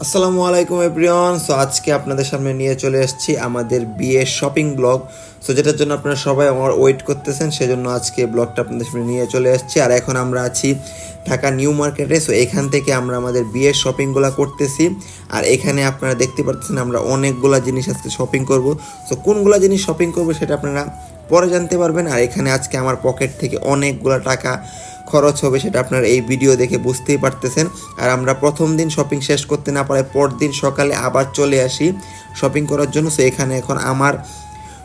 আসসালামু আলাইকুম everyone. So আজকে আপনাদের সামনে নিয়ে চলে এসেছি আমাদের বিয়ের শপিং ব্লগ। সো যেটার জন্য আপনারা সবাই আমার ওয়েট করতেছেন, সেজন্য আজকে ব্লগটা আপনাদের সামনে নিয়ে চলে এসেছি। আর এখন আমরা আছি ঢাকা নিউ মার্কেটে। সো এখান থেকে আমরা আমাদের বিয়ের শপিংগুলো করতেছি। আর এখানে আপনারা দেখতে পাচ্ছেন আমরা অনেকগুলা জিনিস আজকে শপিং করব। সো কোনগুলা জিনিস শপিং করব সেটা আপনারা পরে জানতে পারবেন। আর এখানে আজকে আমার পকেট থেকে অনেকগুলা টাকা খরচ হবে, সেটা আপনারা এই ভিডিও দেখে বুঝতেই পারতেছেন। আর আমরা প্রথম দিন শপিং শেষ করতে না পারে পরদিন সকালে আবার চলে আসি শপিং করার জন্য। সো এখানে এখন আমার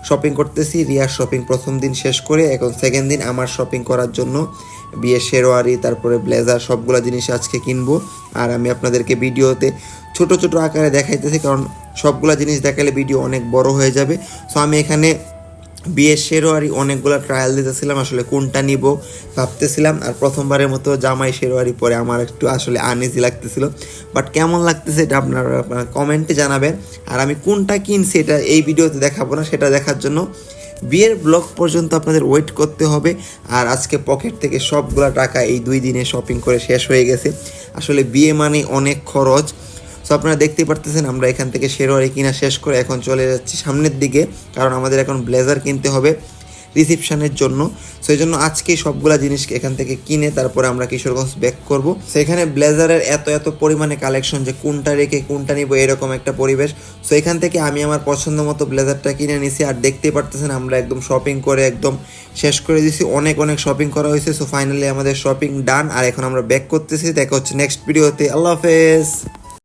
শপিং করতেছি, রিয়ার শপিং প্রথম দিন শেষ করে এখন সেকেন্ড দিন আমার শপিং করার জন্য বিয়ের শেরওয়ারি, তারপরে ব্লেজার, সবগুলো জিনিস আজকে কিনবো। আর আমি আপনাদেরকে ভিডিওতে ছোট ছোট আকারে দেখাইতেছি, কারণ সবগুলো জিনিস দেখালে ভিডিও অনেক বড় হয়ে যাবে। সো আমি এখানে বিয়ের শেরওয়ারি অনেকগুলো ট্রায়াল দিতেছিলাম, আসলে কোনটা নিব ভাবতেছিলাম। আর প্রথমবারের মতো জামাই শেরওয়ারি পরে আমার একটু আসলে আনইজি লাগতেছিল, বাট কেমন লাগতেছে এটা আপনারা কমেন্টে জানাবেন। আর আমি কোনটা কিনছি এটা এই ভিডিওতে দেখাবো না, সেটা দেখার জন্য বিয়ের ব্লগ পর্যন্ত আপনাদের ওয়েট করতে হবে। আর আজকে পকেট থেকে সবগুলো টাকা এই 2 দিনে শপিং করে শেষ হয়ে গেছে। আসলে বিয়ে মানে অনেক খরচ। সো আপনারা দেখতেই পারতেছেন আমরা এখান থেকে শেরওয়ারি কিনা শেষ করে এখন চলে যাচ্ছি সামনের দিকে, কারণ আমাদের এখন ব্লেজার কিনতে হবে রিসেপশনের জন্য। সো এই জন্য আজকেই সবগুলা জিনিস এখান থেকে কিনে তারপরে আমরা কিশোরগঞ্জ ব্যাক করব। সেখানে ব্লেজারের এত পরিমাণে কালেকশন যে কোনটা রেখে কোনটা নিব এরকম একটা পরিবেশ। সো এখান থেকে আমি আমার পছন্দ মতো ব্লেজারটা কিনে নিছি। আর দেখতেই পারতেছেন আমরা একদম শপিং করে একদম শেষ করে দিছি, অনেক শপিং করা হয়েছে। সো ফাইনালি আমাদের শপিং ডান। আর এখন আমরা ব্যাক করতেছি, দেখা হচ্ছে নেক্সট ভিডিওতে। আল্লাহ হাফেজ।